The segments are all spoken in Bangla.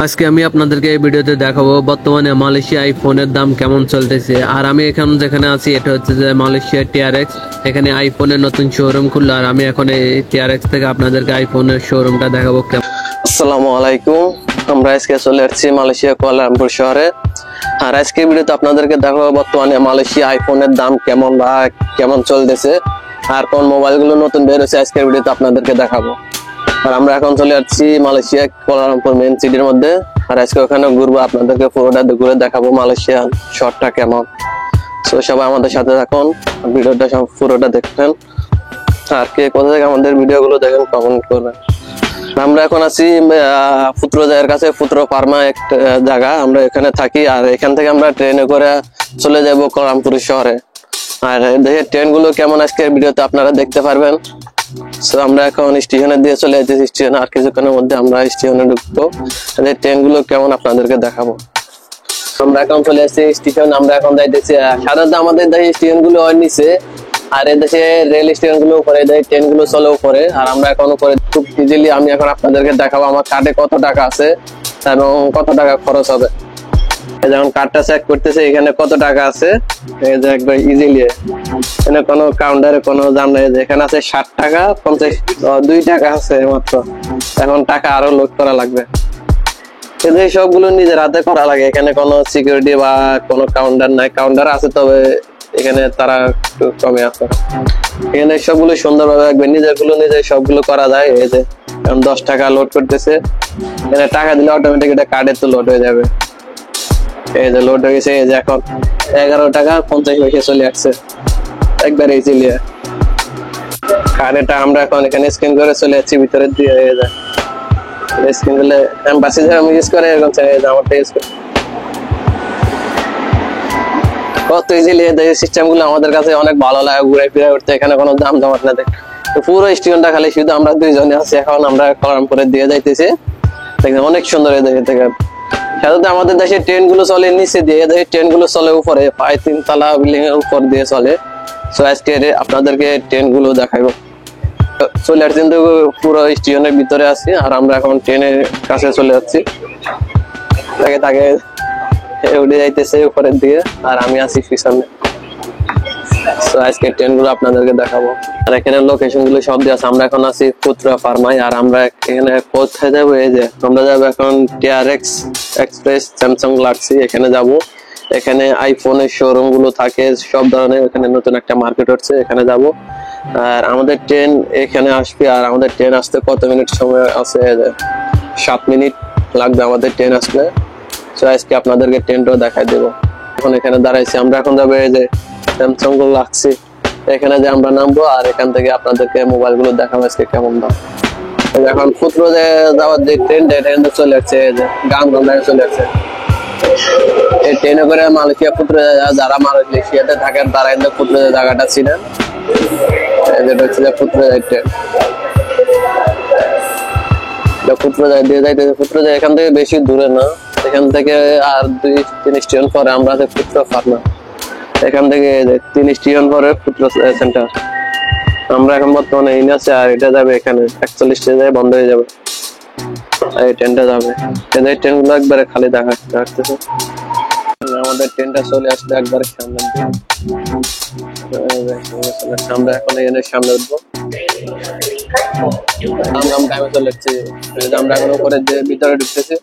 আজকে আমি আপনাদেরকে এই ভিডিওতে দেখাবো বর্তমানে মালয়েশিয়া আইফোনের দাম কেমন চলতেছে। আর আমি এখন যেখানে আছি এটা হচ্ছে যে মালয়েশিয়া টিআরএক্স। এখানে আইফোনের নতুন শোরুম খুললো আর আমি এখন এই টিআরএক্স থেকে আপনাদেরকে আইফোনের শোরুমটা দেখাবো। আসসালামু আলাইকুম। আমরা আজকে চলে আসছি মালয়েশিয়া কুয়ালালামপুর শহরে। আর আজকে ভিডিওতে আপনাদেরকে দেখাবো বর্তমানে মালয়েশিয়া আইফোনের দাম কেমন বা কেমন চলতেছে আর কোন মোবাইলগুলো নতুন বের হয়েছে আজকের ভিডিওতে আপনাদেরকে দেখাবো। আর আমরা এখন চলে আসছি মালয়েশিয়া কুয়ালালামপুর মেইন সিটির মধ্যে। আর আজকে ওখানে ঘুরবো, আপনাদেরকে পুরোটা ঘুরে দেখাবো মালয়েশিয়া শহরটা কেমন। তো সবাই আমাদের সাথে থাকুন, ভিডিওটা পুরোটা দেখবেন। আর কে কোথা থেকে আমাদের ভিডিওগুলো দেখেন কমেন্ট করবেন। আমরা এখন আছি ফুত্রজায়ের কাছে। ফুত্র ফার্মা একটা জায়গা, আমরা এখানে থাকি। আর এখান থেকে আমরা ট্রেনে করে চলে যাব কুয়ালালামপুর শহরে। আর দেখে ট্রেনগুলো কেমন আজকের ভিডিওতে আপনারা দেখতে পারবেন। তো আমরা এখন স্টেশনে দিয়ে চলে যাচ্ছি স্টেশনে। আর কিছুক্ষণের মধ্যে আমরা স্টেশনে ঢুকবো, ট্রেনগুলো কেমন আপনাদেরকে দেখাবো। আমরা এখন চলে আসছি স্টেশন। আমরা এখন যাইতেছি, সাধারণত আমাদের দেশে স্টেশন গুলো নিচে, আর এদেশে রেল স্টেশন গুলো উপরে, ট্রেন গুলো চলে উপরে। আর আমরা এখন উপরে খুব ইজিলি আমি এখন আপনাদেরকে দেখাবো আমার কার্ডে কত টাকা আছে এবং কত টাকা খরচ হবে। যখন কার্ডটা চেক করতেছে এখানে কত টাকা আছে, এই যে একবার ইজিলি, এখানে কোনো কাউন্টারে কোনো দাম নেই। এখানে আছে 60 টাকা 50, 2 টাকা আছে মাত্র। এখন টাকা আরো লোড করা লাগবে। এই সবগুলো নিজের হাতে করা লাগে। এখানে কোনো সিকিউরিটি বা কোনো কাউন্টার নাই। কাউন্টার আছে তবে এখানে তারা কমে আছে। এখানে সবগুলো সুন্দরভাবে একবার নিজের গুলো নিজে সবগুলো করা যায়। এই যে 10 টাকা লোড করতেছে, এখানে টাকা দিলে অটোমেটিক এটা কার্ডে তো লোড হয়ে যাবে। এই যে লোড হয়ে গেছে। এই যে এখন 11 টাকা 50 পয়সা চলে আসছে একবার ইজিলি। কার্ডটা আমরা এখন এখানে স্ক্যান করে চলে যাচ্ছি ভিতরে দিয়ে। এই যে স্ক্যান করলে এমবাসি আমি ইউজ করে এরকম আমারটা ইউজ করে কত ইজিলি। এই সিস্টেম গুলো আমাদের কাছে অনেক ভালো লাগে, ঘুরে ফিরে উঠতে। এখানে কোনো দাম জমাট না দেখ, পুরো স্টেশনটা খালি শুধু আমরা দুইজনে আছি। এখন আমরা কুয়ালালামপুরে দিয়ে যাইতেছি। দেখেন অনেক সুন্দর এই দেখে থেকে। সাধারণত আমাদের দেশে ট্রেন গুলো চলে নিচে দিয়ে, এই ট্রেন গুলো চলে উপরে, প্রায় 3 তলা বিল্ডিং এর উপর দিয়ে চলে। সো আজকে আপনাদেরকে ট্রেন গুলো দেখাবো। চলে আসছি কিন্তু পুরো স্টেশনের ভিতরে আছি। আর আমরা এখন ট্রেনের কাছে চলে যাচ্ছি। তাকে উঠে যাইতেছে উপরের দিকে আর আমি আছি পিছনে। তো আজকে ট্রেন গুলো আপনাদেরকে দেখাবো। আর এখানে লোকেশন গুলো সব দিয়ে আছে। আমরা এখন আছি ফুত্র ফার্মায়। আর আমরা এখানে কোথায় যাবো, এই যে আমরা যাবো এখন টিআরএক্স এক্সপ্রেস স্যামসাং গ্যালাক্সি, এখানে যাব। এখানে আইফোনের শোরুম গুলো থাকে সব ধরনের। এখানে নতুন একটা মার্কেট হচ্ছে, এখানে যাব। আর আমাদের ট্রেন এখানে আসবে। আর আমাদের ট্রেন আসতে কত মিনিট সময় আছে, 7 মিনিট লাগবে আমাদের ট্রেন আসলে। তো আজকে আপনাদেরকে ট্রেনটাও দেখাই দেবো। এখন এখানে দাঁড়াইছি, আমরা এখন যাবো এই যে স্যামসাং গ্যালাক্সি, এখানে যে আমরা নামবো। আর এখান থেকে আপনাদেরকে মোবাইল গুলো দেখাবো আজকে কেমন দাম। এখন ফুত্র যাওয়ার যে ট্রেনটা চলে আসছে, গান চলে আসছে। এই ট্রেনে করে মালয়েশিয়া ফুত্র, যারা মালয়েশিয়াতে থাকেন তারা কিন্তু ফুত্র জায়গাটা ছিলেন। যেটা হচ্ছে ফুত্র ট্রেন, ফুত্র দিয়ে যাইতেছে। ফুত্র এখান থেকে বেশি দূরে না, এখান থেকে আর 2-3 স্টেশন পরে আমরা আছি ফুত্র ফার্মা। এখান থেকে 3 স্টেশন পরে ফুত্র সেন্টার। আমরা এখন বর্তমানে এই আছে। আর এটা যাবে এখানে 41 স্টেশনে বন্ধ হয়ে যাবে। আর এই ট্রেনটা যাবে, এই ট্রেন গুলো একবারে খালি দেখাচ্ছে। আমাদের ট্রেনটা চলে আসলে একবারে সামনে দিয়ে। আমরা এখন এখানে সামনে উঠবো। আমরা টাইমে চলে যাচ্ছি। আমরা এখন উপরে ভিতরে ঢুকতেছি।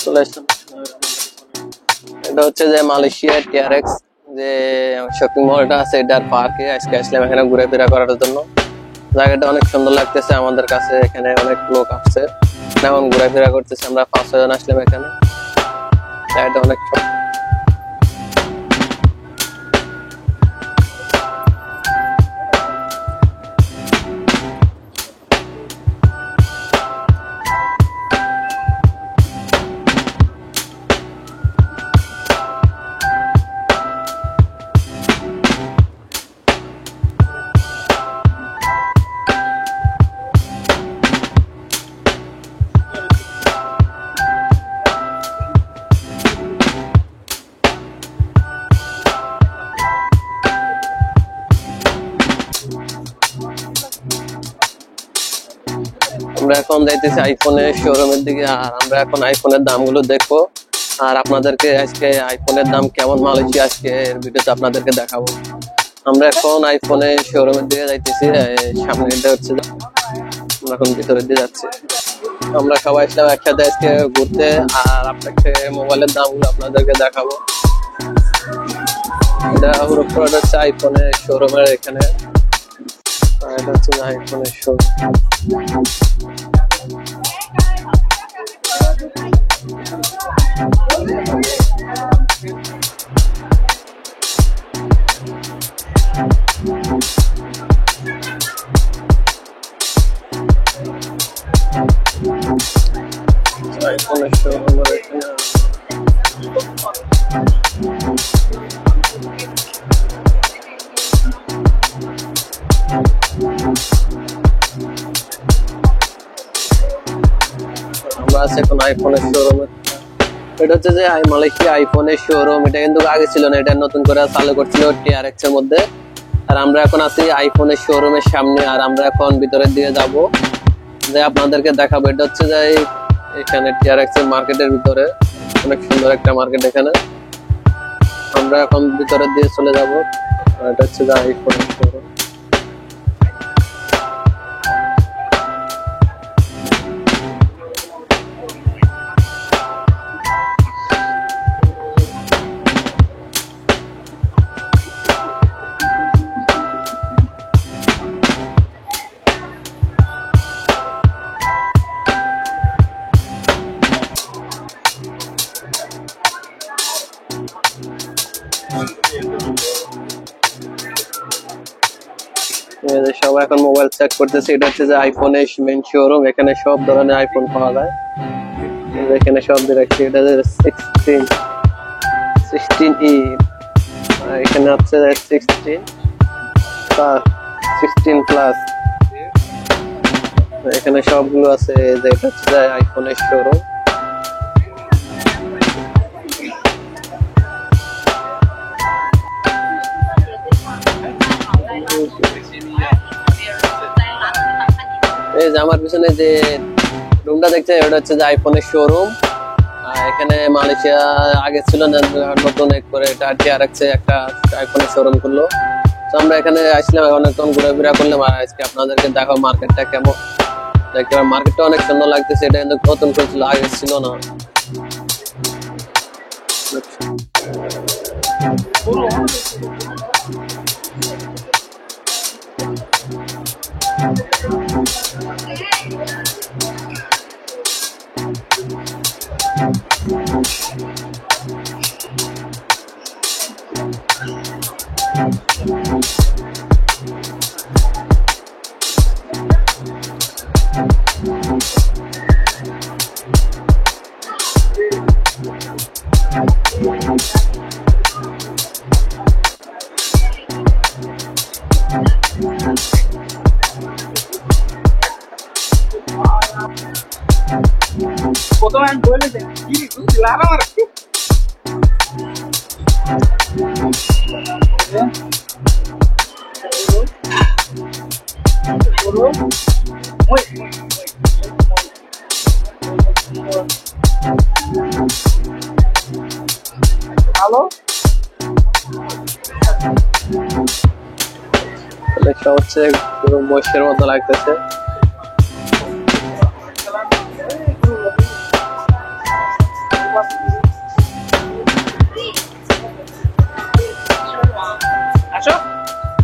চলে আসলাম। এটা হচ্ছে যে মালয়েশিয়ার টিআরএক্স যে শপিং মলটা আছে, এটার পার্কে আজকে আসলাম এখানে ঘুরে করার জন্য। জায়গাটা অনেক সুন্দর লাগতেছে আমাদের কাছে, এখানে অনেক লোক আসছে এখন ঘোরাফেরা করতেছে। আমরা 5-6 জন আসলাম এখানে। জায়গাটা অনেক আমরা এখন যাইতেছি আইফোনের শোরুমের দিকে, আর আমরা এখন আইফোনের দামগুলো দেখবো আর আপনাদেরকে আজকে আইফোনের দাম কেমন মালয়েশিয়া আজকে এর ভিডিওতে আপনাদেরকে দেখাবো। আমরা এখন আইফোনের শোরুমের দিকে যাইতেছি, সামনে এটা হচ্ছে আমরা এখন ভিতরের দিকে যাচ্ছি। আমরা সবাই আসলাম একসাথে আজকে ঘুরতে, আর আপনাকে মোবাইলের দামগুলো আপনাদেরকে দেখাবো। এটা হচ্ছে আইফোনের শোরুমের এখানে, এটা হচ্ছে আইফোনের শোরুম। আইফোনের শোরুমের এখানে আমরা আছি এখন আইফোনের শোরুমে। এটা হচ্ছে যে মালয়েশিয়া আইফোনের শোরুম, এটা কিন্তু আগে ছিল না, এটা নতুন করে চালু করছিল টিআরএক্স এর মধ্যে। আর আমরা এখন আছি আইফোনের শোরুমের সামনে, আর আমরা এখন ভিতরের দিকে যাব, যে আপনাদেরকে দেখাবো। এটা হচ্ছে যে এখানে টিআরএক্স এর মার্কেটের ভিতরে, অনেক সুন্দর একটা মার্কেট এখানে। আমরা এখন ভিতরের দিকে চলে যাব। এটা হচ্ছে যে আইফোনের শোরুম। সবাই এখন মোবাইল চেক করতেছে। এটা হচ্ছে যে আইফোনের মেইন শোরুম, এখানে সব ধরনের আইফোন পাওয়া যায়। এখানে সব দেখছি, এটা 16E, এখানে হচ্ছে 16 প্লাস, এখানে সবগুলো আছে। যে এটা হচ্ছে যে আইফোনের শোরুম। আমার পিছনে যে রুমটা দেখছে ওটা হচ্ছে যে আইফোনের শোরুম। এখানে মালয়েশিয়া আগে ছিল না, নতুন এক করে এটা TRX একটা আইফোনের শোরুম করলো। তো আমরা এখানে আসলাম, অনেকক্ষণ ঘোরাফেরা করলাম। আর আজকে আপনাদেরকে দেখো মার্কেটটা কেমন। দেখতে মার্কেটটা অনেক সুন্দর লাগতেছে, এটা কিন্তু নতুন করেছিল, আগে ছিল না। এটা হচ্ছে পুরো মহিষের মতো লাগতেছে।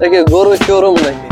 দেখি গরু শোরুম নাকি?